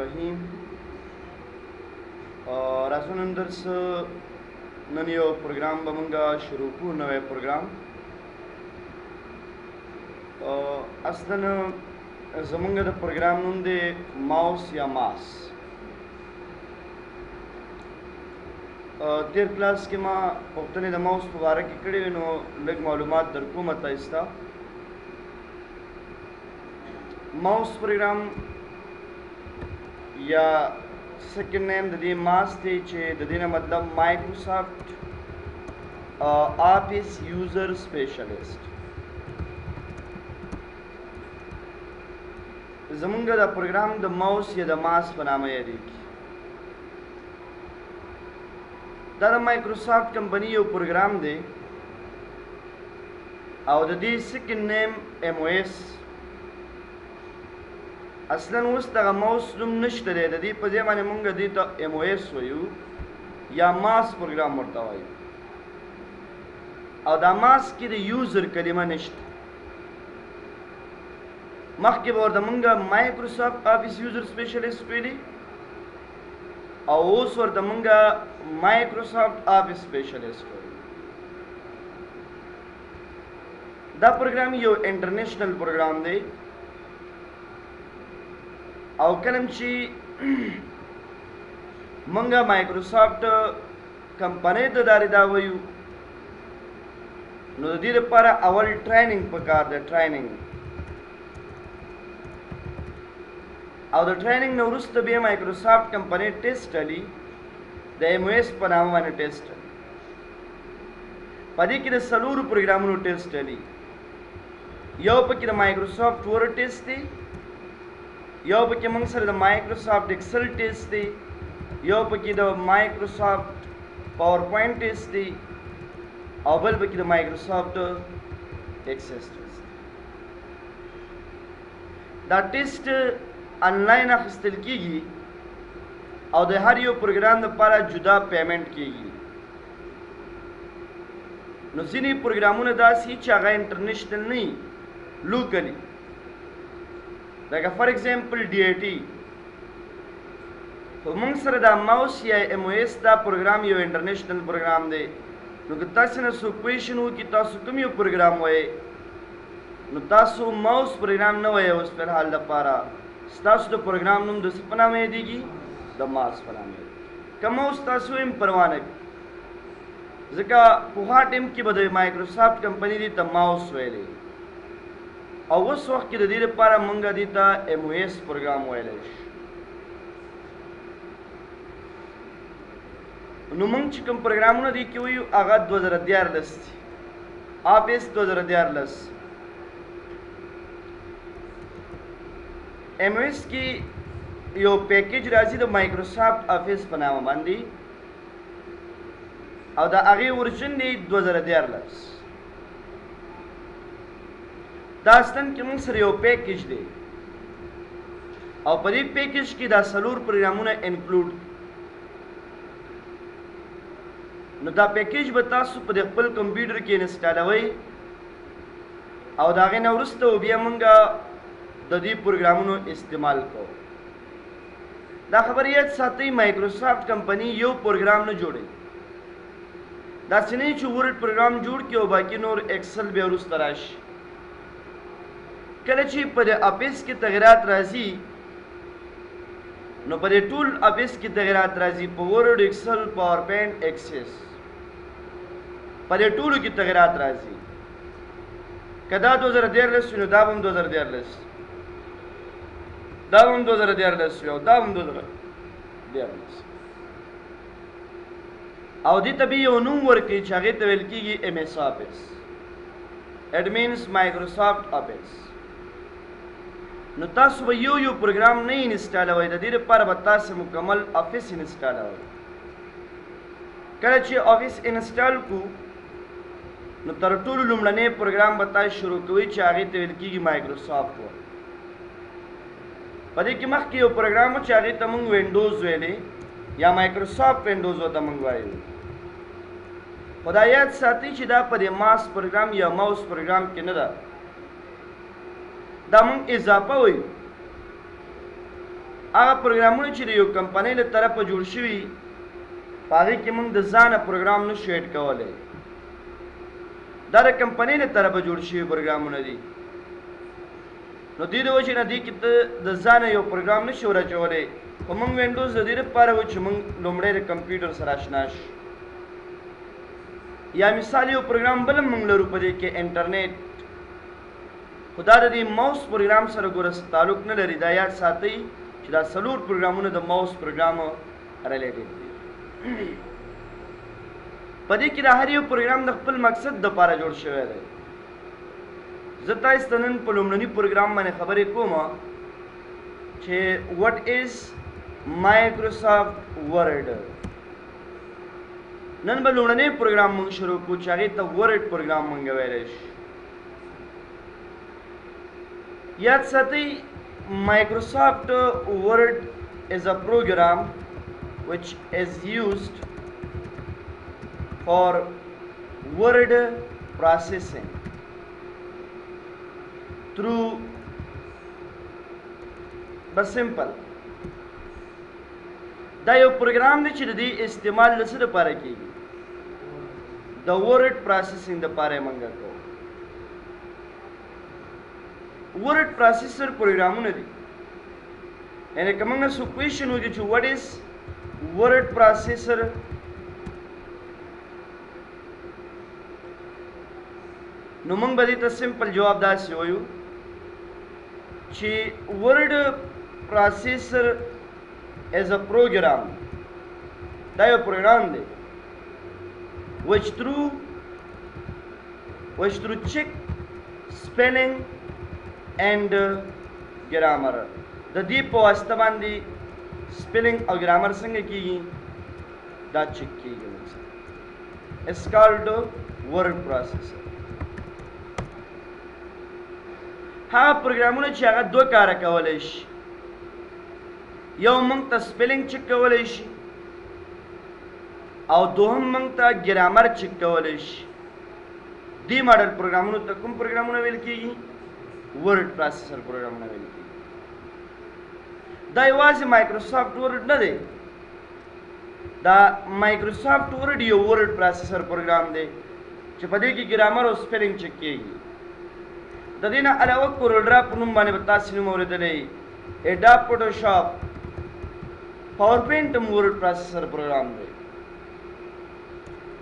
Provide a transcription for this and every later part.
الرحیم. راځو نن درس نن یو پروګرام به مونږه شروع کوو، نوی پروګرام. اصلا زمونږ د پروګرام نوم دی ماوس یا ماس. تیر کلاس کې ما پوښتنې د ماوس په باره کې کړې وې، نو لږ معلومات درکوم تاسو ته. ماوس پروګرام یا سیکنډ نیم د دې ماس دی چې د دې نه مطلب مایکروسافټ آفیس یوزر سپیشلیسټ. زمونږ د پروګرام د ماوس یا د ماس په نامه یادېږي. دا د مایکروسافټ کمپنی یو پروګرام دی او د دې سیکنډ نیم ایم او ایس. اصلا اوس دغه ماوس نوم نشته دی، د دې په ځای باندې مونږ دې ته ایم او ایس وایو یا ماس پروګرام ورته وایو. او دا ماس کې د یوزر کلمه نشته. مخکې به ورته مونږ مایکروسافټ آفیس یوزر سپیشلیسټ ویلي او اوس ورته مونږ مایکروسافټ آفیس سپیشلیسټ وایو. دا پروګرام یو انټرنیشنل پروګرام دی او کله چې مونږه مایکروسافټ کمپنۍ ته دا وایو، نو د دې لپاره اول ټریننګ پکار دی، ټریننګ. او د ټریننګ نه وروسته بیا مایکروسافټ کمپنۍ ټیسټ علي د ایم او ایس په نامه باندې ټیسټ علي. په دې کې د څلورو پروګرامونو ټیسټ علي. یو پکې د مایکروسافټ ورډ ټیسټ دی، یو پکې موږ سره د مایکروسافټ ایکسل ټیسټ دی، یو پکې د مایکروسافټ پاور پوینټ ټیسټ دی او بل پکې د مایکروسافټ ایکسس ټیسټ. دا ټیسټ آنلاین اخیستل کیږي او د هر یو پروګرام لپاره جدا پیمنٹ کیږي. نو ځینې پروګرامونه داسې چې هغه انټرنیشنل نه وي، لوکلي، لکه فار ایگزامپل ډي ای ټي. خو موږ سره دا ماوس یا ایم او ایس دا پروګرام یو انټرنیشنل پروګرام دی. نو که تاسو نه څوک کوېشن وکړي تاسو کوم یو پروګرام وایي، نو تاسو ماوس پروګرام نه وایي اوس فلحال لپاره. ستاسو د پروګرام نوم د څه په نامه یادېږي؟ د ماس په نامه یادېږي. که ماوس تاسو هم پروا نه کوي، ځکه پخوا ټایم کې به د مایکروسافټ کمپنۍ دې ته ماوس ویلی او اوس وخت کې د دې لپاره موږ دې ته ایم او ایس پروګرام ویلی شي. نو موږ چې کوم پروګرامونه دې کې وایو هغه 2014 دي، آفیس 2014. ایم او ایس کې یو پیکیج راځي د مایکروسافټ آفیس په نامه باندې او د هغې ورژن دی 2014. دا اصلا کې موږ سره یو پیکیج دی او په دې پیکیج کې دا څلور پروګرامونه انکلوډ. نو دا پیکیج به تاسو په خپل کمپیوټر کې انسټالوئ او د هغې نه وروسته بیا موږ د دې پروګرامونو استعمال کوو. دا خبر یاد ساتئ، مایکروسافټ کمپنی یو پروګرام نه جوړوي. داسې نه چې ورډ پروګرام جوړ کړي او باقي نور ایکسل بیا وروسته راشي. کله چې په دې آفیس کې تغیرات راځي، نو په دې ټول آفیس کې تغیرات راځي، په ورډ، ایکسل، پاور پوینټ، ایکسس، په دې ټولو کې تغیرات راځي. که دا 2014 نو دا به هم 2014، دا هم 2014 او دا هم 2014. او دې ته بیا یو نوم ورکړي چې هغې ته ویل کېږي ایم ایس آفیس. اټ مینس مایکروسافټ آفیس. نو تاسو به یو پروګرام نه انسټالوئ، د دې لپاره به تاسو مکمل آفیس انسټالوئ. کله چې آفیس انسټال کړو نو تر ټولو لومړنی پروګرام به تاسو شروع کوئ چې هغې ته ویل کېږي مایکروسافټ ورډ. په دې کې مخکې یو پروګرام و چې هغې ته موږ وینډوز ویلې یا مایکروسافټ وینډوز ورته موږ وایو. خو دا یاد ساتئ چې دا په دې ماس پروګرام یا ماوس پروګرام کې نه ده، دا موږ اضافه وایو. هغه پروګرامونه چې د یو کمپنۍ له طرفه جوړ شوي په هغې کې موږ د ځانه پروګرام نشو ایډ کولی دا د کمپنۍ له طرفه جوړ شوي پروګرامونه دي نو دې د وجې نه دې کې ته د ځانه یو پروګرام نشو راچولی خو موږ وینډوز د دې لپاره وو چې موږ لومړی د کمپیوټر سره اشنا شو یا مثال یو پروګرام بل موږ لرو په دې کې انټرنیټ خو دا د دې ماوس پروګرام سره ګوره تعلق نه لري دا یاد ساتئ چې دا څلور پروګرامونه د ماوس پروګرام ریلیټډ دي په دې کې د هر یو پروګرام د خپل مقصد دپاره جوړ شوی دی زه تاسو ته نن په لومړني پروګرام باندې خبرې کوم چې وټ از مایکروسافټ ورډ نن به لومړنی پروګرام موږ شروع کوو چې هغې ته ورډ پروګرام موږ ویلی شي یاد ساتئ Microsoft Word is a program which is used for word processing through the simple دا یو پروګرام دی چې د دې استعمال د څه لپاره کیږي د ورډ پروسیسینګ لپاره یې موږ کوو ورډ پروسیسر پروګرامونه دي یعنی که موږ سو کوېشن وکړو چې وټ از ورډ پروسیسر نو موږ به دې ته سمپل جواب داسې وایو چې ورډ پروسیسر as a program دا یو پروګرام دی which through check spelling and grammar د دې په واسطه باندې spelling او grammar څنګه کیږي دا چیک کیږي it's called word processor هغه پروګرامونه چې هغه دوه کاره کولی شي یو موږ ته سپیلنګ چک کولی شي او دوهم موږ ته ګرامر چک کولی شي دې ماډل پروګرامونو ته کوم پروګرامونه ویل کېږي ورډ پروسیسر پروګرامونه ویل کېږي دا یوازې مایکروسافټ ورډ نه دی دا مایکروسافټ ورډ یو ورډ پروسیسر پروګرام دی چې په دې کې ګرامر او سپیلنګ چک کېږي د دې نه علاوه کورلډرا په نوم باندې به تاسو نوم اورېدلی اډاب فوټوشاپ پاور پوینټ هم ورډ پروسیسر پروګرام دی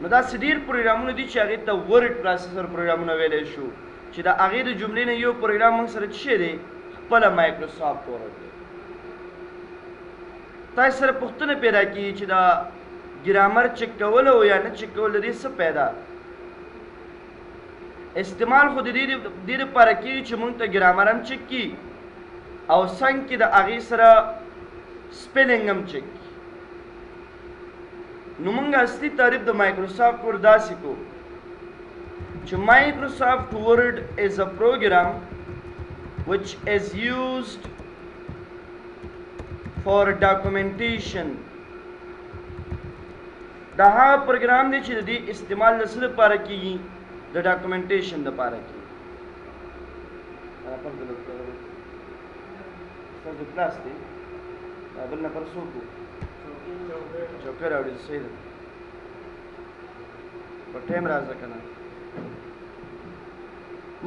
نو داسې ډېر پروګرامونه دي چې هغې ته ورډ پروسیسر پروګرامونه ویلی شو چې د هغې د جملې نه یو پروګرام موږ سره څه شی دی خپله مایکروسافټ ورډ دی تاسو سره پوښتنه پیدا کېږي چې دا ګرامر چک کول او یا نه چک کول د دې څه پیدا استعمال خو د دې دپاره کېږي چې موږ ته ګرامر هم چک کړي او څنګ کې د هغې سره سپیلنګ هم چک کړي نو موږ اصلي تعریف د مایکروسافټ ورډ داسې کو چې مایکروسافټ ورډ از ا پروګرام which is used for documentation دا هغه پروګرام دی چې د دې استعمال د څه لپاره کېږي د ډاکومنټیشن لپاره کېږي د کلاس دی بل نفر څوک و چوکۍ راوړي صحیح ده په ټایم راځه که نه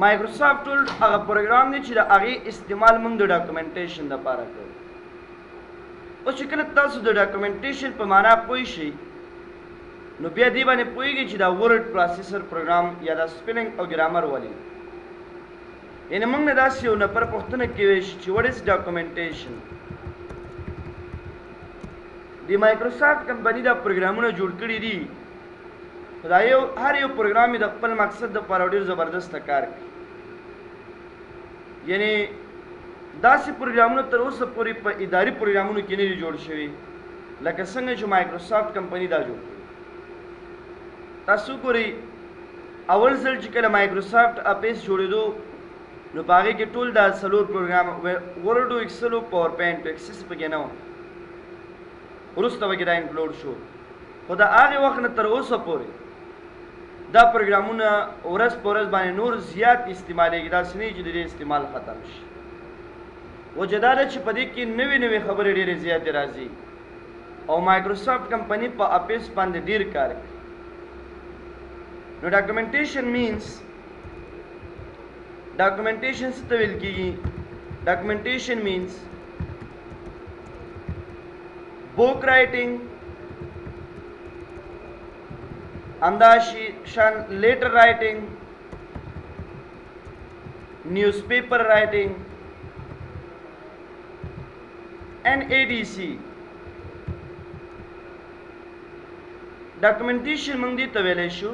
مایکروسافټ ورډ هغه پروګرام دی چې د هغې استعمال موږ د ډاکومنټیشن لپاره کوو اوس چې کله تاسو د ډاکومنټیشن په معنا پوه شئ نو بیا دې باندې پوهېږئ چې دا ورډ پروسیسر پروګرام یا دا سپیلنګ او ګرامر ولې یعنې موږ نه داسې یو نفر پوښتنه کولی شي چې وټ از ډاکومنټیشن د مایکروسافټ کمپنۍ دا پروګرامونه جوړ کړي دي خو دا هر یو پروګرام یې د خپل مقصد دپاره ډېر زبردسته کار کوي یعنې داسې پروګرامونه تر اوسه پورې په اداري پروګرامونو کې نه دي جوړ شوي لکه څنګه چې مایکروسافټ کمپنۍ دا جوړ کړي تاسو ګورئ اول ځل چې کله مایکروسافټ اپیس جوړېدو نو په هغې کې ټول دا څلور پروګرام ورډ او ایکسل او پاور پوینټ ایکسس پکې نه و وروسته پکې دا انکلوډ شو خو د هغې وخت نه تر اوسه پورې دا پروګرامونه ورځ په ورځ باندې نور زیات استعمالیږي داسې نه چې د دې استعمال ختم شي وجدار چې په دې کې نوې خبرې ډېرې زیاتې راځي او مایکروسافټ کمپنی په اپیس باندې ډېر کار کوي. نو ډاکومنټیشن څه ته ویل کېږي؟ ډاکومنټیشن مینس book writing, Andashan letter writing, newspaper writing, and ADC. Documentation موږ دې ته ویلی شو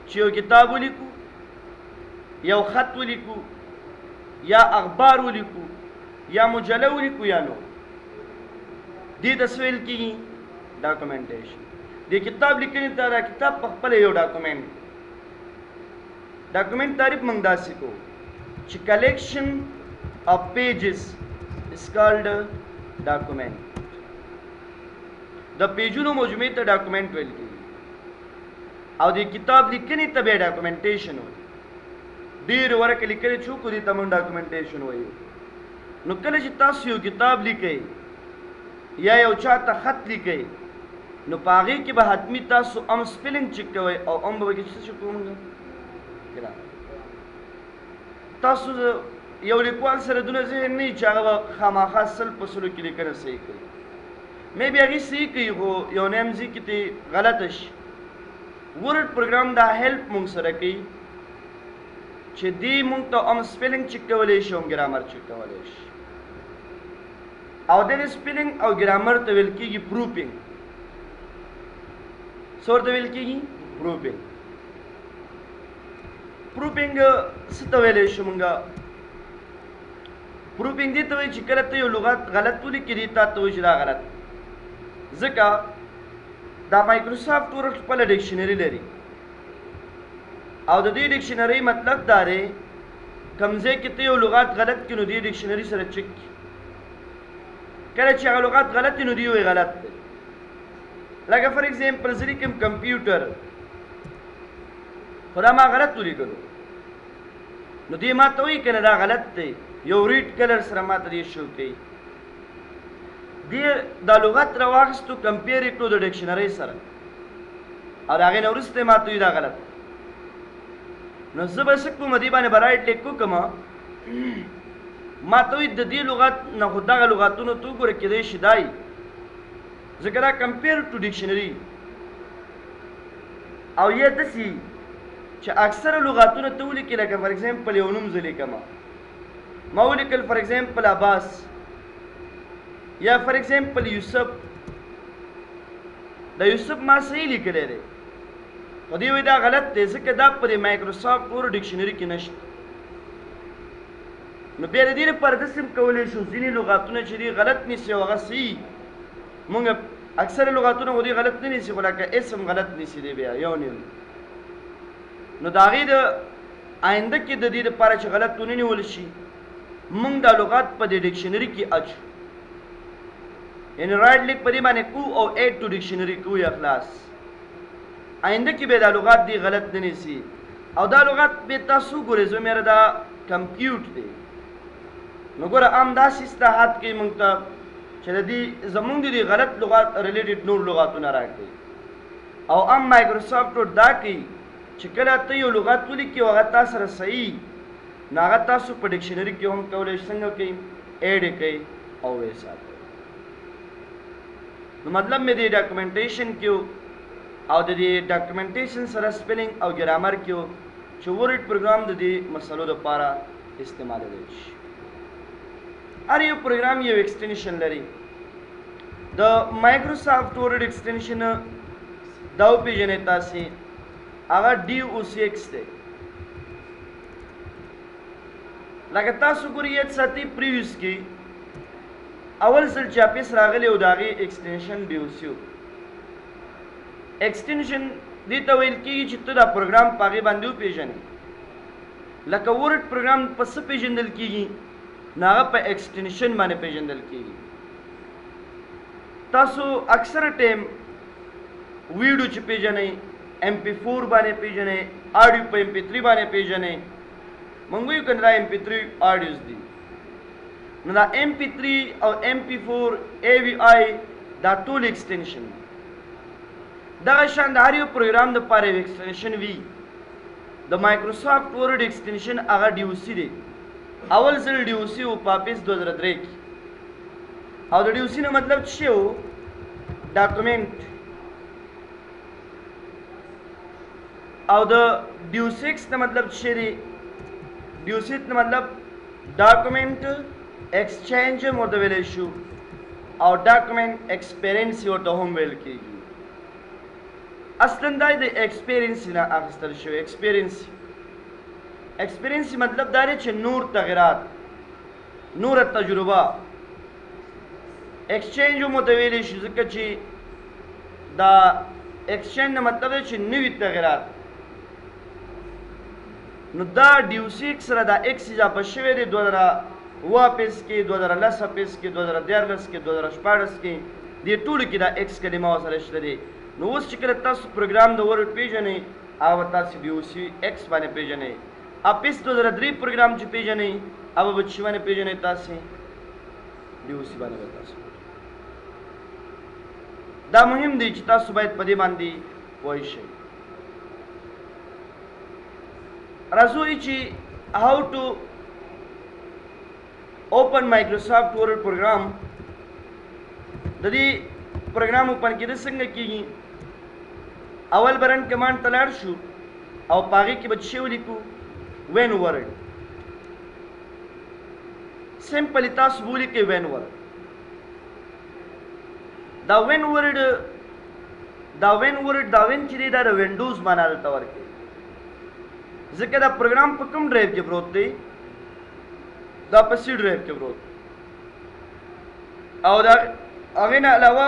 چې یو کتاب ولیکو، یو خط ولیکو، یا اخبار ولیکو، یا مجله ولیکو، یا نو دې ته څه ویل کېږي؟ ډاکومنټیشن. دې کتاب لیکنې ته دا کتاب په خپله یو ډاکومنټ تعریف موږ داسې کوو چې کلیکشن of pages is called document. د پیجونو مجموعې ته ډاکومنټ ویل کېږي او د کتاب لیکنې ته بیا ډاکومنټیشن وایي. ډېر ورکه لیکنې چې وکړو دې ته موږ ډاکومنټیشن وایو. نو کله چې تاسو یو کتاب لیکئ یا یو چاته خط لیکئ نو په هغې کې به حتمي تاسو ام سپیلنګ چک کوئ او ام به پکې څه چک کوئ؟ تاسو یو لیکوال سره دونه ذهن نه وي چې هغه به خامخا 100 په 100 کې لیکنه صحیح کوي. مې بیا هغې صحیح کوي خو یو نیم ځای کې ترې غلطه شي. ورډ پروګرام دا هیلپ موږ سره کوي چې دې موږ ته ام سپیلنګ چک کولی شي او ګرامر چک کولی شي. او دغه سپیلنګ او ګرامر ته ویل کېږي پروفینګ. څه ورته ویل کېږي؟ پروفینګ. پروفینګ څه ته ویلی شو موږ؟ پروفینګ دې ته وایي چې کله ته یو لغت غلط ولیکې دې تا ته وایي چې دا غلط. ځکه دا مایکروسافټ ورډ خپله ډکشنري لري او د دې ډکشنرۍ مطلب دا دی کوم ځای کې ته یو لغت غلط کړي نو دې ډکشنري سره چک کړي. کله چې هغه لغت غلط دی نو دی وایي غلط دی. لکه فار ایگزامپل زه لیکم کمپیوټر خو دا ما غلط ولیکلو نو دې ما ته وایي که نه دا غلط دی. یو ریډ کلر سره ما ته دې شو کوي. دې دا لغت راواخیستو کمپیر یې کړو د ډکشنرۍ سره او د هغې نه وروسته ما ته وایي دا غلط. نو زه به څه کوم دې باندې به رایټ لیک وکړم ما ته وایي د دې لغت نه خو دغه لغتونو ته وګوره کېدی شي دا وي ځکه دا کمپیر ټو ډکشنري. او یا داسې چې اکثره لغاتونه ته ولیکې لکه فار ایگزامپل یو نوم زه لیکم ما ولیکل فار ایگزامپل عباس یا فار ایگزامپل یوسف. دا یوسف ما صحیح لیکلی دی خو دې وایي دا غلط دی ځکه دا په دې مایکروسافټ ورډ ډکشنري کې نشته. نو بیا د دې لپاره داسې هم کولی شو ځینې لغاتونه چې دي غلط نیسي او هغه صحیح. مونږ اکثره لغاتونه خو دې غلط نه نیسي خو لکه اسم غلط نیسي دی بیا یو نیم. نو د هغې د آینده کې د دې لپاره چې غلط ونه نیول شي مونږ دا لغات په دې ډکشنري کې اچو یعنې رایټ لیک په دې باندې کو او ایډ ټو ډکشنري کو یا خلاص. آینده کې به دا لغات دی غلط نه نیسي او دا لغات به تاسو ګورئ زه میره دا کمپیوټ دی نو ګوره عام داسې اصطلاحات کوي مونږ ته چې د دې زمونږ د دې غلط لغات ریلیټډ نور لغاتونه راکوي. او عام مایکروسافټ ورډ دا کوي چې کله ته یو لغت ولیکې او هغه تا سره صحیح نو هغه تاسو په ډکشنري کې هم کولی شئ څنګه کوي ایډ یې کوي او ویې ساتئ. نو مطلب مې د ډاکومنټیشن کې او د دې ډاکومنټیشن سره سپیلنګ او ګرامر کې چې ورډ پروګرام د دې مسلو دپاره استعمالولی شي. هر یو پروګرام یو ایکسټینشن لري. د مایکروسافټ ورډ ایکسټینشن دا وپېژنئ تاسې هغه DOCX دی. لکه تاسو ګورئ یاد ساتئ پریویس کې اول ځل چې اپیس راغلی او د هغې ایکسټینشن DOC و. ایکسټینشن دې ته ویل کېږي چې ته دا پروګرام په هغې باندې وپېژنې. لکه ورډ پروګرام په څه پېژندل کېږي نو هغه په ایکسټینشن باندې پېژندل کېږي. تاسو اکثره ټایم ویډیو چې پېژنئ MP4 باندې پېژنئ آډیو په MP3 باندې پېژنئ. موږ وایو که نه دا MP3 آډیوز دي نو دا MP3 او MP4 AVI دا ټول ایکسټنشن دغه شان د هر یو پروګرام دپاره یو ایکسټنشن وي د مایکروسافټ ورډ ایکسټنشن هغه DOC دی اول ځل DOC و په اپس 2003 کې او د DOC نه مطلب څه و ډاکومنټ او د DOC نه مطلب څه دی DOC نه مطلب ډاکومنټ ایکسچینج ورته ویلی شو او ډاکومنټ ایکسپیرینس ورته هم ویل کېږي اصلا دا د ایکسپیرینس نه اخیستل شوی ایکسپیرینس مطلب دا دی چې نور تغیرات نور تجربه ایکسچینج هم ورته ویلی شو ځکه چې دا ایکسچینج نه مطلب دی چې نوي تغیرات نو دا DOC سره دا ایکس اضافه شوی دی 2009 اپس کې 2010 اپس کې 2013 کې 2014 کې دې ټولو کې دا ایکس کلمه ورسره شته دی نو اوس چې کله تاسو پروګرام د ورډ پیژنئ هغه تاسو DOC ایکس باندې پیژنئ اپس 2003 پروګرام چې پیژنئ هغه به چې باندې پیژنئ تاسو DOC باندې به تاسو دا مهم دی چې تاسو باید په دې باندې پوه شئ راځو چې how to open Microsoft Word program د دې پروګرام اوپن کېده څنګه کېږي اول برن کمانډ ته لاړ شو او په هغې کې به څه ولیکو وین ورډ سمپلی تاسو به ولیکئ وین ورډ دا وین ورډ دا وین چې دی دا د وینډوز معنا دلته ورکوي ځکه دا پروګرام په کوم ډرایو کې پروت دی دا په سی ډرایو کې پروت او دا هغې نه علاوه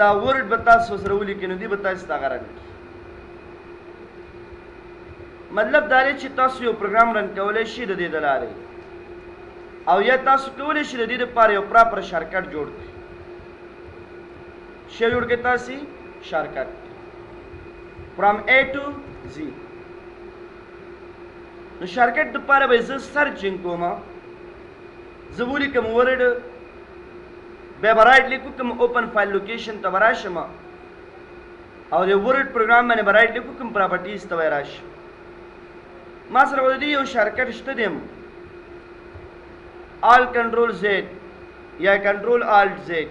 دا ورډ به تاسو سره ولیکئ نو دې به تاسو ته هغه رانکړي مطلب دا دی چې تاسو یو پروګرام رن کولی شئ د دې د لارې او یا تاسو کولی شئ د دې دپاره یو پراپر شارکټ جوړ کړئ څه جوړ کړئ تاسې شارکټ فرام A to Z نو شارکټ دپاره به زه سرچینګ کوم زه ولیکم ورډ بیا به رایټ لیکو کوم اوپن فایل لوکیشن ته به راشم او د ورډ پروګرام باندې به رایټ لیکو کوم پراپرټیز ته به راشم ما سره به د دې یو شارکټ شته دی آل کنټرول زیډ یا کنټرول آلټ زیډ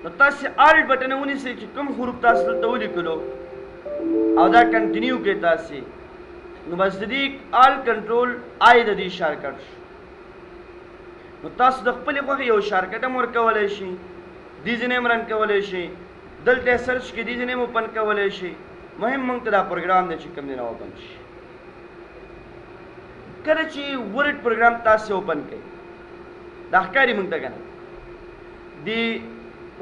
نو تاسې آلټ بټن ونیسئ چې کوم حروف تاسو دلته ولیکلو او دا کنټینیو کړئ تاسې نو بس د دې آل کنټرول آی د دې شارکټ شو نو تاسو د خپلې خوښې یو شارکټ هم ورکولی شئ دیزی نیم رن کولی شئ دلته سرچ کې دیزی نیم اوپن کولی شئ مهم موږ ته دا پروګرام دی چې کوم دی نه اوپن شي کله چې ورډ پروګرام تاسو اوپن کړئ دا ښکاري موږ ته که نه د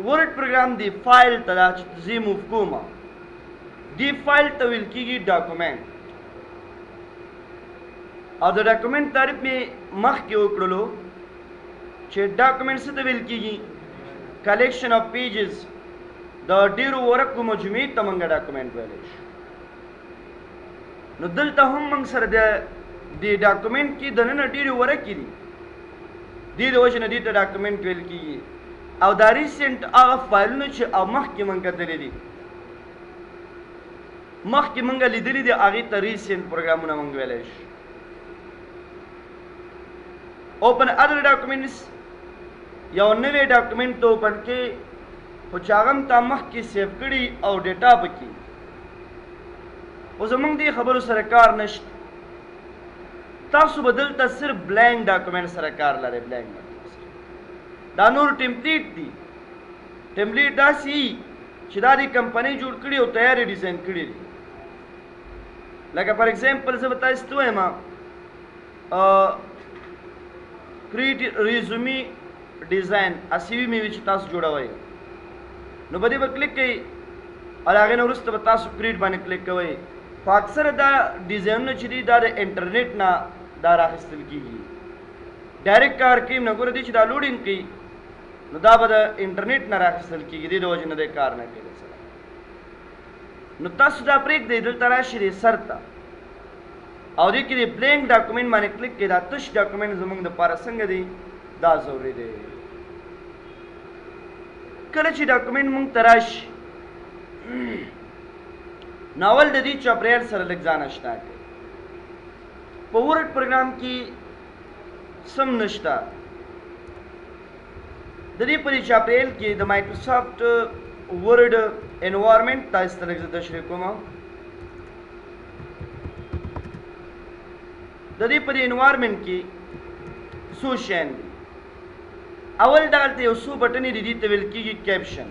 ورډ پروګرام دی فایل ته دا چې زه موف کوم دی فایل ته ویل کېږي ډاکومنټ او د ډاکومنټ تعریف مې مخکې وکړلو چې ډاکومنټ څه ته ویل کېږي کلیکشن اف پیجز د ډېرو ورقو مجموعې ته موږ ډاکومنټ ویلی شو نو دلته هم موږ سره د دې ډاکومنټ کې دننه ډېرې ورقې دي دې د وجې نه دې ته ډاکومنټ ویل کېږي او دا ریسنټ هغه فایلونه چې مخکې موږ کتلي دي مخکې موږ لیدلي دي هغې ته ریسنټ پروګرامونه موږ ویلی شو اوپن ادر ډاکومنټس یو نوی ډاکومنټ ته اوپن کې خو چې هغه هم تا مخکې سیف کړي او ډیټا پکې خو زموږ دې خبرو سره کار نشته تاسو به دلته صرف بلینک ډاکومنټ سره کار لرئ بلینک دا نور ټمپلیټ دي ټمپلیټ داسې وي چې دا دې کمپنۍ جوړ کړي او تیارې ډیزاین کړي دي لکه فار ایگزامپل زه به تاسو ته وایم کریټ ریزومي ډیزاین اسی وي مې وي چې تاسو جوړوئ نو په دې به کلیک کوئ او د هغې نه وروسته به تاسو کریټ باندې کلیک کوئ خو اکثره دا ډیزاینونه چې دي دا د انټرنیټ نه دا راخیستل کېږي ډایرکټ کار کوي نه ګوره دې چې دا لوډینګ کوي نو دا به د انټرنیټ نه راخیستل کېږي دې د وجې نه دی کار نه کوي سره نو تاسو دا پرېږدئ دلته راشئ دې سر ته او دې کې د بلینک ډاکومنټ باندې کلیک کړئ دا تش ډاکومنټ زموږ دپاره څنګه دی دا ضروري دی. کله چې ډاکومنټ مونږ ته راشي ناول د دې چاپریال سره لږ ځان اشنا کوي. په ورډ پروګرام کې سم نشته. د دې په چاپریال کې د مایکروسافټ ورډ انوایرمنټ تاسو ته لږ تشریح کوم. د دې په انوایرمنټ کې څو شیان دي. اول دلته یو څو بټنې دي، دې ته ویل کېږي کیپشن.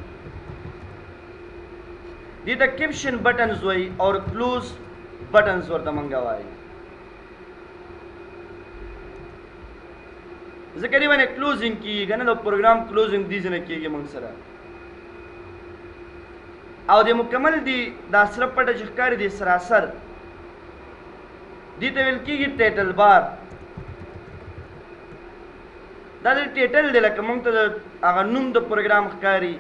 دې ته کیپشن بټنز وایي او کلوز بټنز ورته مونږ وایي. ځکه دې باندې کلوزینګ کېږي که نه، د پروګرام کلوزینګ دې ځنه کېږي مونږ سره. او د مکمل دي دا سره پټه چې ښکاري دي سراسر دې ته ویل کېږي ټایټل بار. دا د ټایټل دی، لکه مونږ ته د هغه نوم د پروګرام ښکاري،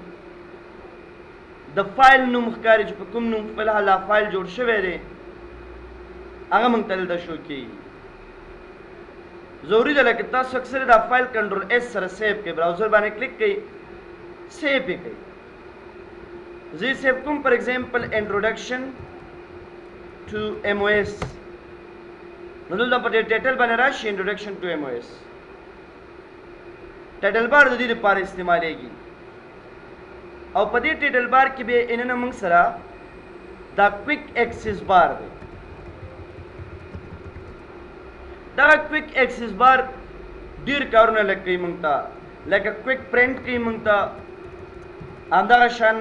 د فایل نوم ښکاري چې په کوم نوم فی الحال دا فایل جوړ شوی دی هغه مونږ ته دلته شو کېږي. ضروري ده لکه تاسو اکثر دا فایل کنټرول ایس سره سیو کوئ، براوزر باندې کلیک کوئ، سیو یې کوئ. زه یې سیو کوم فار ایگزامپل انټروډکشن ټو ایم او ایس. نو دلته په دې ټایټل باندې راشي انټروډکشن ټو ایم او ایس. ټایټل بار د دې لپاره استعمالیږي او په دې ټایټل بار کې به اننه موږ سره دا کویک ایکسس بار دی. دا کویک ایکسس بار ډیر کارونه لکه موږ ته، لکه کویک پرنٹ کوي موږ ته، همدغه شان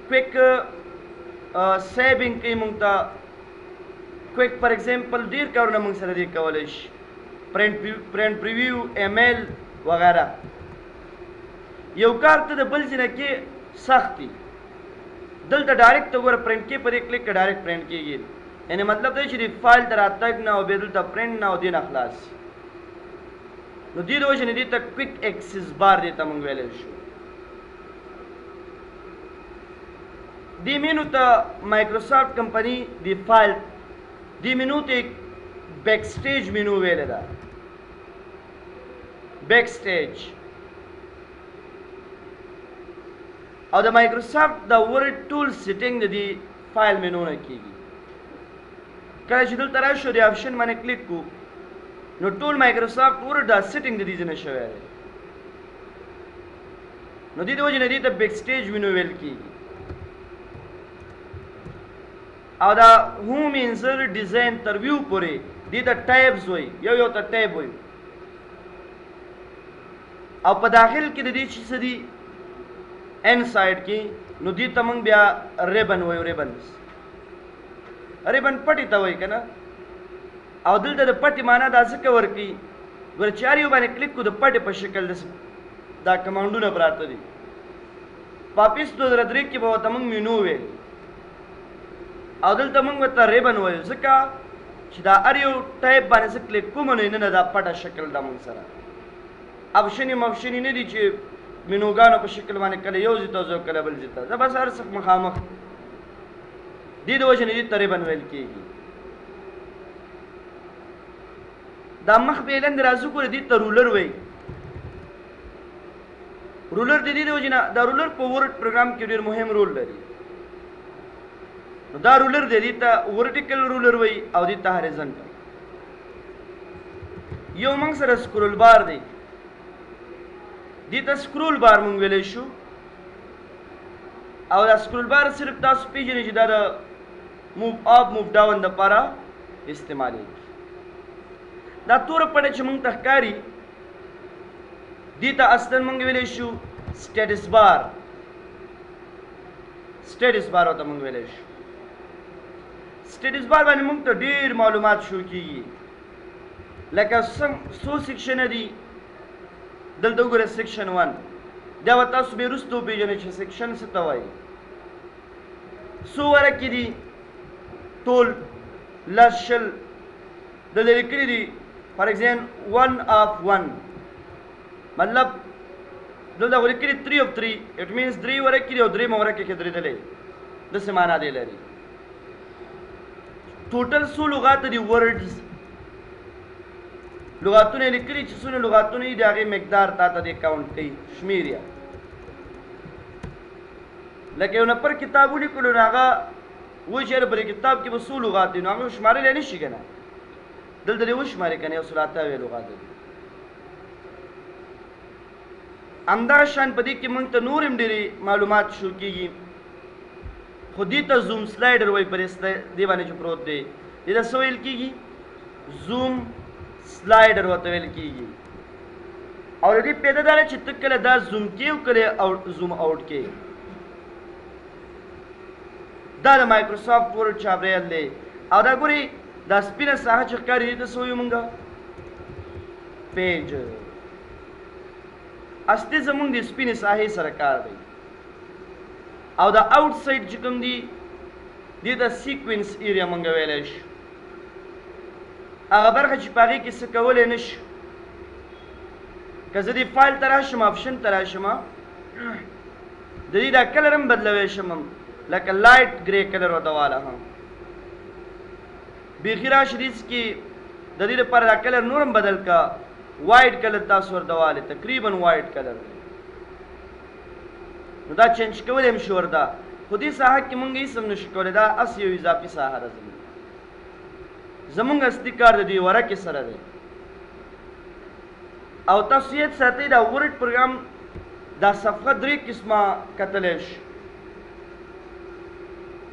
کویک سیوینګ کوي موږ ته، کویک فار ایگزامپل ډیر کارونه موږ سره دی کولی شي، پرنٹ پریویو، ایمیل وغیرہ. یو کار ته د بل ځینه کې سخت دی، دلته ډایرکټ وګوره پرنٹ کې پرې کلیک کې ډایرکټ پرنٹ کېږي. یعنی مطلب دی چې د فایل ته راتګ نه او بیا دلته پرنٹ نه او دې نه خلاص. نو دې د وجې نه دې ته کویک ایکسس بار دې ته موږ ویلی شو. دې مینو ته مایکروسافټ کمپني د فایل دې مینو ته بیک سټیج مینو ویلې ده. بیک سټیج او د مایکروسافټ د ورډ ټول سیټینګ د دې فایل مینو نه کېږي. کله چې دلته راشو د آپشن باندې کلیک کو نو ټول مایکروسافټ ورډ دا سیټینګ د دې ځای نه شوی دی. نو دې د وجې نه دې ته بیک سټیج مینو ویل کېږي. او دا هوم انسر ډیزاین تر ویو پورې دې ته ټیبز وایي، یو ته ټیب وایي. او په داخل کې د دې چې څه دي ان سایډ کې نو دې ته موږ بیا ریبن وایو. ریبن پټي ته وایي که نه. او دلته د پټي معنا دا ځکه ورکوي ګوره چې هر یو باندې کلیک کړو د پټې په شکل دا کمانډونه پراته دي. واپس 2003 کې به ورته موږ مینو ویل او دلته موږ ورته ریبن وایو ځکه چې دا هر یو ټایپ باندې زه کلیک کوم نو نه دا پټه شکل ده موږ سره. آپشنې ماپشنې نه دي چې مینوګانو په شکل باندې کله یو ځای ته ځو کله بل ځای ته، زه بس هر څه مخامخ. دې د وجې نه دې ته ریبن ویل کېږي. دا مخ به اعلان د رازو ګوره دې ته رولر وایي. رولر د دې د وجې نه دا رولر په ورډ پروګرام کې ډېر مهم رول لري. نو دا رولر دی دې ته ورټیکل رولر وایي او دې ته هاریزنټل. یو موږ سره سکرول بار دی، دې ته سکرول بار مونږ ویلی شو. او دا سکرول بار صرف تاسو پیژنئ چې دا د موو اپ موو ډاون دپاره استعمالیږي. دا توره پټه چې مونږ ته ښکاري دې ته اصلا مونږ ویلی شو سټیټس بار. سټیټس بار ورته مونږ ویلی شو. سټیټس بار باندې مونږ ته ډېر معلومات شو کېږي، لکه څو سیکشنه دي. دلته وګوره سیکشن 1 دا به تاسو بیا وروسته وپېژنئ چې سیکشن څه ته وایي. څو ورقې دي ټول لس شل دلته لیکلي دي فار ایگزامپل 1 of 1 مطلب دلته خو لیکلي 3 of 3 اټ مینس 3 ورقې دي او درېیمه ورقې کې درېدلی داسې معنا دی لري. ټوټل څو لغات دي ورډز لغاتونه لیکلي چې څونه لغاتونه دي د هغې مقدار تا ته دې کاونټ کوي شمیر یا لکه یو نفر کتاب ولیکلو نو هغه وایي چې یاره په دې کتاب کې به څو لغات دي نو هغه شمارلی نه شي که نه دلته دې وشمارې که نه 188 لغات دي همدغه شان په دې کې موږ ته نور هم ډېرې معلومات شو کېږي خو دې ته زوم سلایډر وایي په دې باندې چې پروت دی دې ته څه ویل کېږي زوم سلایډر ورته ویل کېږي او د دې پیدا دا ده چې ته کله دا زوم کې او کله زوم آوټ کې دا د مایکروسافټ ورډ چاپریال دی او دا ګورئ دا سپینه ساحه چې ښکاري دې ته څه وایو مونږ پیج اصلي زمونږ د سپینې ساحې سره کار دی او دا آوټ سایډ چې کوم دي دې ته سیکوینس ایریا مونږ ویلی شو هغه برخه چې په هغې کې څه کولی نه شو که زه دې فایل ته راشم آپشن ته راشم د دې دا کلر هم بدلوی شم لکه لایټ ګرې کلر ورته واله هم بیخي راشي دې کې د دې لپاره دا کلر نور هم بدل کا وایټ کلر تاسو ورته والی تقریبا وایټ کلر دی نو دا چینج کولی هم شو ورته خو دې ساحه کې مونږ هېڅ هم نه شو کولی دا اس یو اضافي ساحه ده زمونږ اصلي کار د دې ورقې سره دی او تاسو یاد ساتئ دا ورډ پروګرام دا صفحه 3 قسمه کتلی شو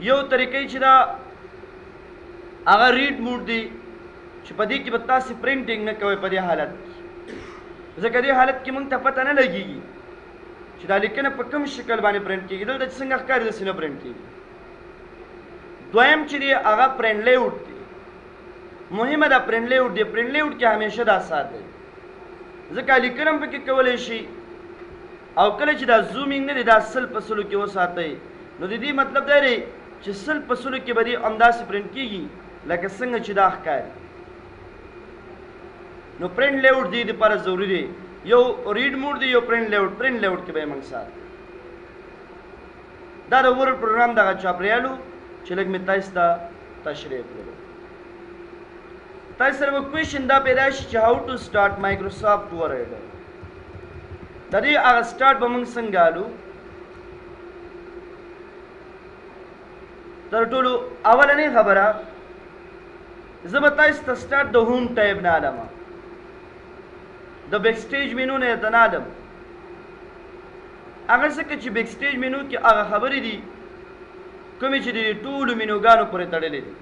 یو طریقې چې دا هغه ریډ موډ دی چې په دې کې به تاسې پرنټینګ نه کوئ په دې حالت کې ځکه دې حالت کې موږ ته پته نه لګېږي چې دا لیکنه په کوم شکل باندې پرنټ کېږي دلته چې څنګه ښکاري داسې نه پرنټ کېږي دویم چې دی هغه پرنټ لیوټ دی مهمه ده پرنټ لیوټ دی پرنټ لیوټ کې همیشه دا سات دی ځکه لیکنه هم پکې کولی شي او کله چې دا زومینګ نه دی دا 100 په 100 کې وساتئ نو د دې مطلب دا دی چې 100 په 100 کې به دې همداسې پرنټ کېږي لکه څنګه چې دا ښکاري نو پرنټ لیوټ دې دپاره ضروري دی یو ریډ موډ دی یو پرنټ لیوټ کې به یې موږ سات دا د ورډ پروګرام دغه چاپریالو چې لږ مې تاسو ته تشریح کړلو تاسو سره به کوېشن دا پیدا شي چې هاو ټو سټارټ مایکروسافټ ورډ د دې هغه سټارټ به موږ څنګه الو تر ټولو اولنۍ خبره زه به تاسو ته سټارټ د هوم ټیب نه الم د بیک سټیج مینو نه ته نه الم هغه څه چې بیک سټیج مینو کې هغه خبرې دي کومې چې د ټولو مینوګانو پورې تړلې دي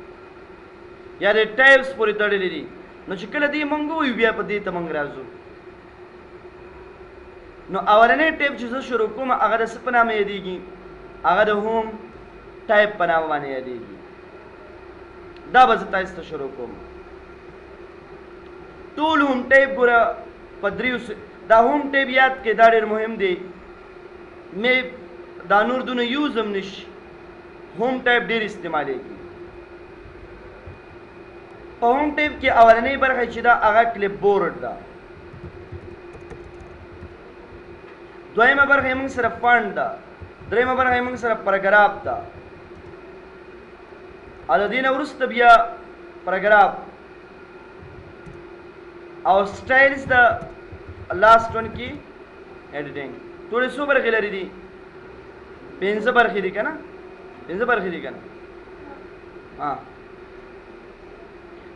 یا د ټیبس پورې تړلې دي نو چې کله دې موږ ووایو بیا په دې ته موږ راځو نو اولنۍ ټیب چې زه شروع کوم هغه د څه په نامه یادېږي هغه د هوم ټایپ په نامه باندې یادېږي دا به زه تاسو ته شروع کوم ټول هوم ټایپ ګوره په دریو دا هوم ټایپ یاد کې دا ډېر مهم دی مې دا نور دونه یوز هم نشي هوم ټایپ ډېر استعمالیږي په هوم ټایپ کې اولنۍ برخه چې دا هغه کلیپ بورډ ده دویمه برخه یې موږ سره فنډ ده دریمه برخه یې موږ سره پراګراف ده او د دې نه وروسته بیا پراګراف او سټایلز د لاست ون کې ایډیټینګ ټولې څو برخې لري دي 5 برخې دي که نه 5 برخې دي که نه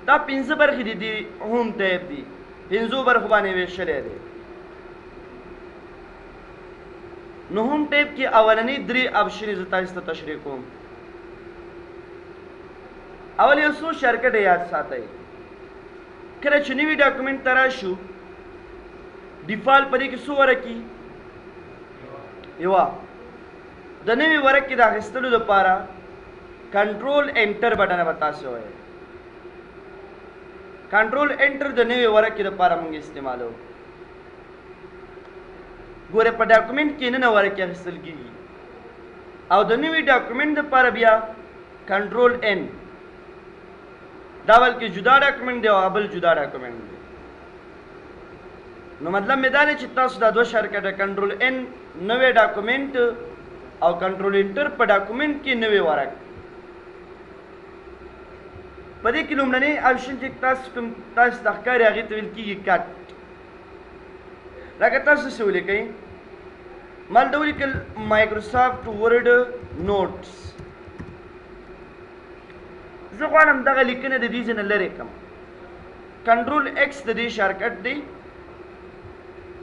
دا 5 برخې دي د هوم ټایپ دي 5 برخو باندې ویشلی دی نو هوم ټایپ کې اولنۍ 3 آپشنې زه تاسو ته تشریح کوم اول یو څو شرکټ یاد ساتئ کله چې نوي ډاکومنټ ته راشو ډیفالټ په دې کې څو ورقې یوه د نوي ورقې د اخیستلو دپاره کنټرول انټر بټن به تاسو وایئ کنټرول انټر د نوي ورقې دپاره موږ استعمالوو ګوره په ډاکومنټ کې نن ورقې اخیستل کېږي او د نوي ډاکومنټ دپاره بیا کنټرول ان دا بلکې جدا ډاکومنټ دی او بل جدا ډاکومنټ دی نو مطلب مې دا دی چې تاسو دا دوه شرکټه کنټرول ان نوی ډاکومنټ او کنټرول انټر په ډاکومنټ کې نوی ورق په دې کې لومړنی آپشن چې تاسو کوم تاسو ته ښکاري هغې ته ویل کېږي کټ. لکه تاسو څه ولیکئ، ما دلته ولیکل مایکروسافټ ورډ نوټس. زه غواړم دغه لیکنه د دې ځای نه لرې کړم. کنټرول ایکس د دې شارټکټ دی،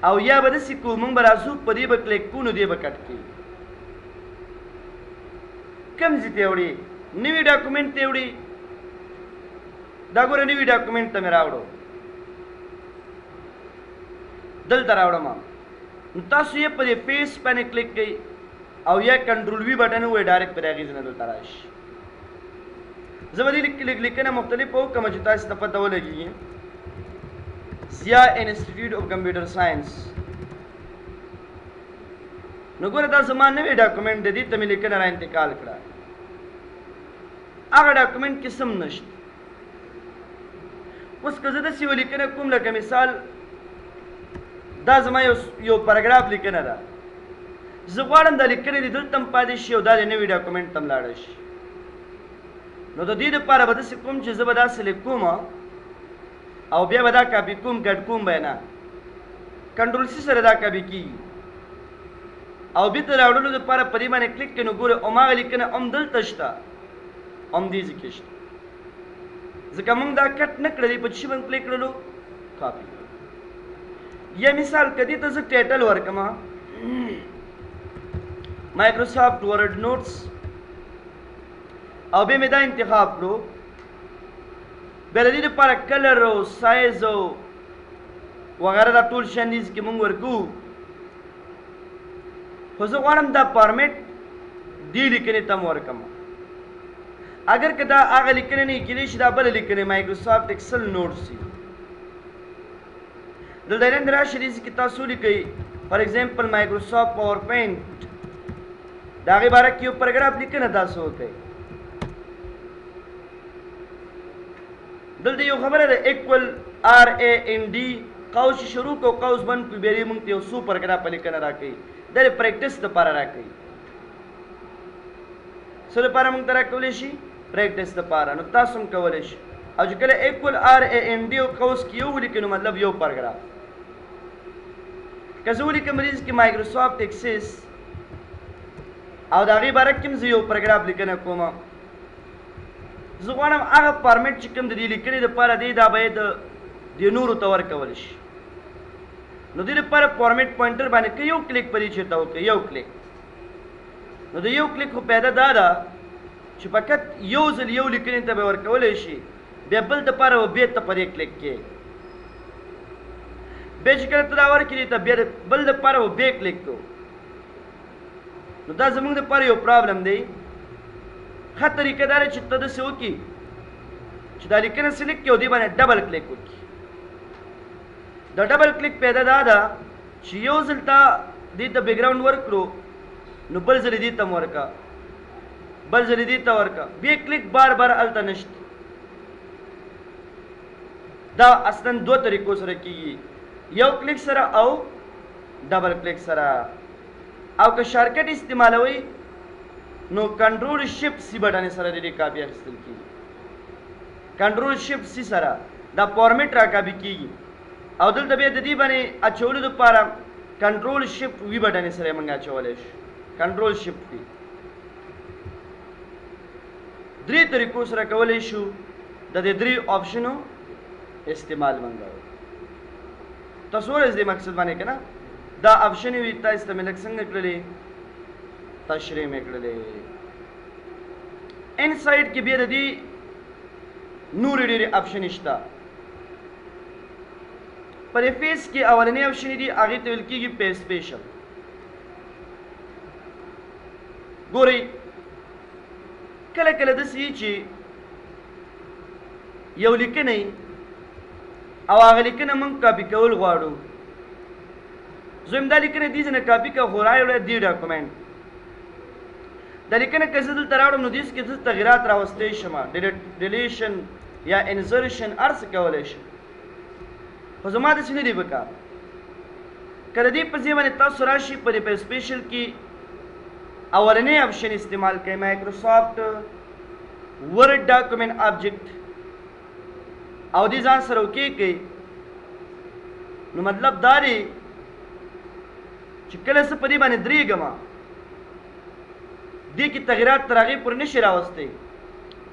او یا به داسې کوو موږ به راځو په دې به کلیک کوو نو دې به کټ کېږي. کوم ځای ته یې وړي؟ نوي ډاکومنټ ته یې وړي. دا ګوره نوي ډاکومنټ ته مې راوړو، دلته راوړم. نو تاسو یې په دې پیس باندې کلیک کوئ او یا کنټرول وي بټن ووایئ، ډایرکټ پرې هغې ځای نه دلته راشي. زه به دې لیکنه مختلفه وکړم چې تاسو ته پته ولګېږي. ضیا انسټیټیوټ اف کمپیوټر ساینس. نو ګوره دا زما نوی ډاکومنټ دی، دې ته مې لیکنه را انتقال کړه. هغه ډاکومنټ کې سم نشته. اوس که زه داسې یوه لیکنه کوم لکه مثال دا زما یو پاراګراف لیکنه ده، زه غواړم دا لیکنه دې دلته هم پاتې شي او دا د نوي ډاکومنټ ته هم لاړه شي. نو د دې دپاره به داسې کوم چې زه به دا سلیکټ کوم او بیا به دا کاپي کوم کټ کوم به نه، کنټرول سی سره دا کاپي کېږي او بېرته راوړلو دپاره په دې باندې کلیک کړئ. نو ګوره هماغه لیکنه هم دلته شته هم دې ځای کې شته، ځکه موږ دا کټ نه کړلی، په څه باندې کلیک کړلو؟ کاپي. یا مثال که دې ته زه ټایټل ورکړم مایکروسافټ ورډ نوټس او بیا مې دا انتخاب کړو. بیا د دې دپاره کلر او سایز او وغیره دا ټول شیان دي چې موږ ورکوو. خو زه غواړم دا فارمیټ دې لیکنې ته م ورکړم. اگر که دا هغه لیکنې نه وي، کیدای شي دا بله لیکنې مایکروسافټ ایکسل نوټس وي. دلته لاندې راشئ، دې کې تاسو ولیکئ فار ایگزامپل مایکروسافټ پاور پوینټ، د هغې باره کې یو پاراګراف لیکنه تاسو وکئ. دلته یو خبره ده ایکول RAND قوس شروع کو قوس بند کو بیری مونږ ته یو څو پاراګراف لیکنه راکړي، د پریکټس لپاره راکړي. څه لپاره مونږ ته راکولی شي؟ پریکټس لپاره. نو تاسو هم کولی شي. او چې کله ایکول RAND او قوس کې یو ولیکئ نو مطلب یو پاراګراف. که زه ولیکم دې کې مایکروسافټ ایکسس او د هغې باره کې هم زه یو پاراګراف لیکنه کوم، زه غواړم هغه فارمیټ چې کوم د دې لیکنې دپاره دی دا باید دې نورو ته ورکولی شي. نو دې دپاره فارمیټ پوینټر باندې که یو کلیک په دې چېرته وکړئ، یو کلیک. نو د یو کلیک خو پیدا دا ده چې فقط یو ځل یو لیکنې ته به ورکولی شي، بیا بل دپاره به بېرته په دې کلیک کې، بیا چې کله ته دا ورکړي ته بیا بل دپاره به بیا کلیک کوو. نو دا زموږ دپاره یو پرابلم دی. ښه طریقه دا ده چې ته داسې وکړي چې دا لیکنه سلیکټ کړي او دې باندې ډبل کلیک وکړي. دا ډبل کلیک پیدا دا ده چې یو ځل ته دې ته بیکګراؤنډ ورکړو نو بل ځل دې ته هم ورکړه، بل ځل دې ته ورکړه، بیا کلیک بار بار هلته نشته. دا اصلا دوه طریقو سره کېږي، یو کلیک سره او ډبل کلیک سره. او که شارټکټ استعمالوئ نو کنټرول شفټ سی بټن سره د دې کاپي اخیستل کېږي. کنټرول شفټ سی سره دا فارمیټ را کاپي کېږي او دلته بیا د دې باندې اچولو دپاره کنټرول شفټ وي بټن سره یې موږ اچولی شو. کنټرول شفټ وي درې طریقو سره کولی شو د دې درې آپشنو استعمال موږ کوو. تاسو ورځ دې مقصد باندې که نه دا آپشنې وي تاسو ته مې لږ څنګه کړلې تشریح مې کړلې. انسایډ کې بیا د دې نورې ډېرې آپشنې شته. پر فیس کې اولنۍ آپشنې دي هغې ته ویل کېږي پیج سپیشل. ګورئ کله کله داسې وي چې یو لیکنه او هغه لیکنه موږ کاپي کول غواړو. زه دا لیکنه دې ځای نه کاپي کړه خو راوړه دې ډاکومنټ. دا لیکنه که زه دلته راوړم نو دې کې زه تغیرات راوستی شم، ډیلیشن یا انزرشن هر څه کولی شم. خو زما داسې نه دی پکار. که د دې په ځای باندې تاسو راشئ په دې پیج سپیشل کې اولنۍ آپشن استعمال کړئ مایکروسافټ ورډ ډاکومنټ آبجیکټ او دې ځان سره وکې کوي نو مطلب دا دی چې کله څه په دې باندې درېږم دې کې تغیرات تر هغې پورې نشي راوستی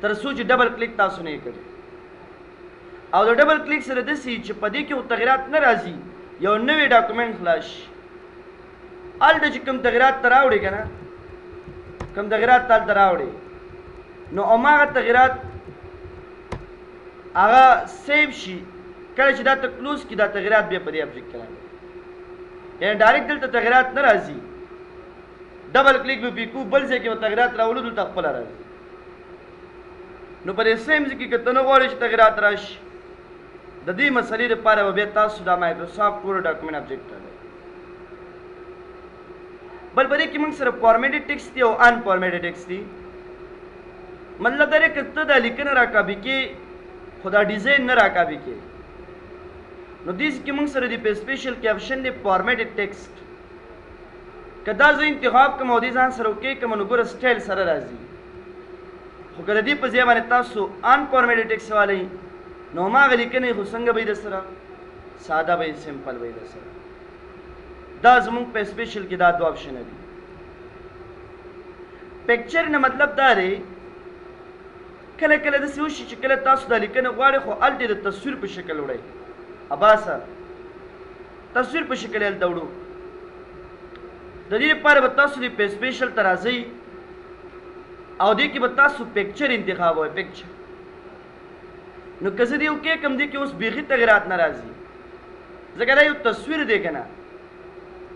تر څو چې ډبل کلیک تاسو نه یې کړی او د ډبل کلیک سره داسې چې په دې کې تغیرات نه راځي یو نوی ډاکومنټ خلاص شي هلته چې کوم تغیرات ته راوړې که نه کوم تغیرات ته هلته راوړې نو هماغه تغیرات هغه سیو شي کله چې دا ته کلوز کړي دا تغیرات بیا په دې ابجیکټ کې راغلي یعنې ډایرکټ دلته تغیرات نه راځي ډبل کلیک به پې کوو بل ځای کې به تغیرات راولو دلته خپله راځي نو په دې سیم ځای کې که ته نه غواړې چې تغیرات راشي د دې مسلې لپاره به بیا تاسو دا مایکروسافټ ورډ ډاکومنټ ابجیکټ راغلی بل په دې کې موږ سره فارمیټډ ټیکسټ دي او ان فارمیټډ ټیکسټ دي مطلب دا دی که ته دا لیکنه راکاپي کې خو دا ډیزاین نه راکاپي کې نو دې کې موږ سره د په سپیشل کې آپشن دی فارمیټډ ټیکسټ که دا زه انتخاب کوم او دې ځان سره وکې کوم نو ګوره سټایل سره راځي خو که د دې په ځای باندې تاسو ان فارمیټډ ټیکسټ والی نو هماغه لیکنې خو څنګه به یې در سره ساده به یې سمپل به یې در سره دا زمونږ په سپیشل کې دا دوه آپشنه دي پکچر نه مطلب دا دی کله کله داسې وشي چې کله تاسو دا لیکنه غواړئ خو هلته د تصویر په شکل وړئ اباسه تصویر په شکل هلته وړو د دې لپاره به تاسو د په سپیشل ته راځئ او دې کې به تاسو پکچر انتخاب وای پکچر نو که زه دې وکې کوم دې کې اوس بیخي تغیرات نه راځي ځکه دا یو تصویر دی که نه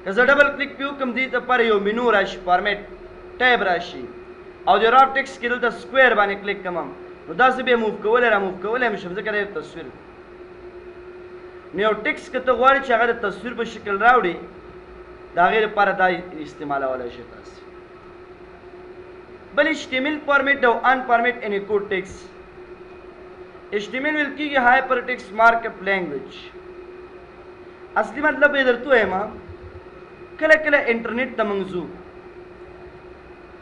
که زه ډبل کلیک پې وکړم دې لپاره یو منو راشي فارمیټ ټیب راشي او د راپ ټیکسټ کې دلته سکویر باندې کلیک کوم نو داسې به یې موف کولی را موف کولی هم شم ځکه دا یو تصویر دی نو یو ټیکسټ که ته غواړې چې هغه د تصویر په شکل راوړي د هغې لپاره دا استعمالولی شي تاسې بل HTML فارمیټ او ان فارمیټ انکوډ ټیکسټ HTML ویل کېږي هایپر ټیکسټ مارک اپ لینګویج اصلي مطلب یې درته وایم کله کله انټرنیټ ته موږ ځو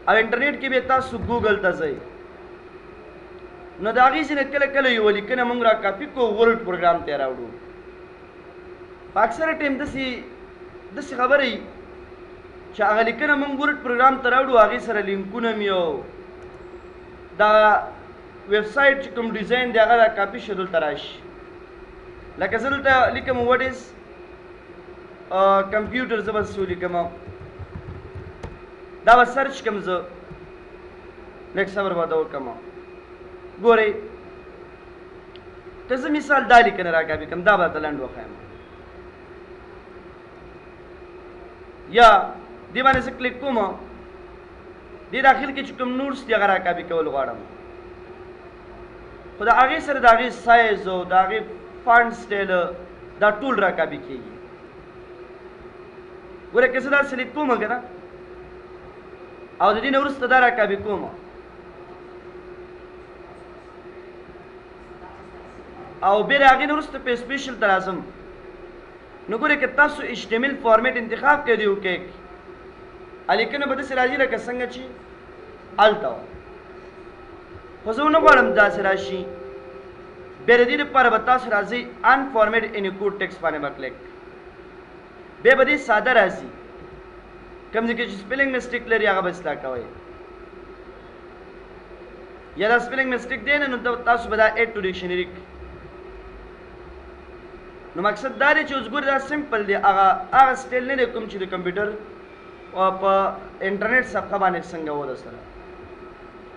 او انټرنیټ کې به تاسو ګوګل ته ځئ نو د هغې ځینې کله کله یوه لیکنه موږ را کاپي کړو ورډ پروګرام ته یې راوړو په اکثره ټایم داسې خبره وي چې هغه لیکنه موږ ورډ پروګرام ته راوړو هغې سره لینکونه مې او دا ویب سایټ چې کوم ډیزاین دی هغه را کاپي شو دلته راشي لکه زه دلته لیکم وټ از کمپیوټر زه بس ولیکم دا به سرچ کړم زه لږ صبر به ورته وکړم ګورئ که زه مثال دا لیکنه را کاپي کړم دا به درته لنډ وښایم یا دې باندې زه کلیک کوم دې داخل کې چې کوم نوټس دي هغه را کاپي کول غواړم خو د هغې سره د هغې سایز او د هغې فانټ سټایل دا ټول را کاپي کېږي ګوره که زه داسې لیک کوم که نه او د دې نه وروسته دا را کاپي کوم او بیا د هغې نه وروسته په سپیشل ته راځم نو ګورئ که تاسو HTML فارمیټ انتخاب کړی دی وکې لیکنه به داسې راځي لکه څنګه چې هلته وه خو زه ونه غواړم داسې راشي بیا د دې لپاره به تاسو راځئ ان فارمیټ انکوډ ټیکسټ باندې به کلیک بیا به دې ساده راځي کوم ځای کې چې سپیلنګ مسټیک لري هغه به اصلاح کوئ یا دا سپیلنګ مسټیک دی نه نو تاسو به دا ایډ ټو ډکشنري نو مقصد دا دی چې اوس ګورې دا سمپل دی هغه سټایل نه دی کوم چې د کمپیوټر په انټرنیټ صفحه باندې څنګه و در سره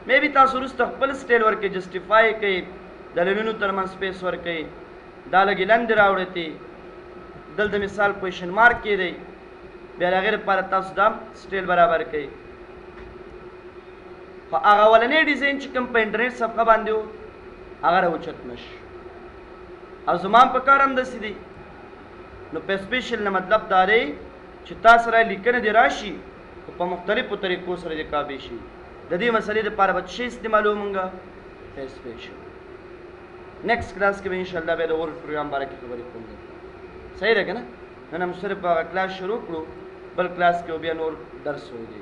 مې بي تاسو وروسته خپل سټایل ورکړئ جسټیفای کوئ د لینونو ترمنځ سپیس ورکړئ دا لږې لاندې راوړئ دلته مثال کوېشن مارک کېدی بیا د هغې لپاره تاسو دا سټایل برابر کوئ خو هغه اولنی ډیزاین چې کوم په انټرنیټ صفحه باندې و هغه راوچت نه شو او زما په کار هم داسې دی نو په سپیشل نه مطلب دا دی چې تا سره لیکنه دې راشي خو په مختلفو طریقو سره دې کاپي شي د دې مسلې دپاره به څه استعمالوو مونږ په سپیشل نیکسټ کلاس کې به انشاءالله بیا د ورډ پروګرام باره کې خبرې کوم صحیح ده که نه نن هم صرف هغه کلاس شروع کړو بل کلاس کې بیا نور درس ویلی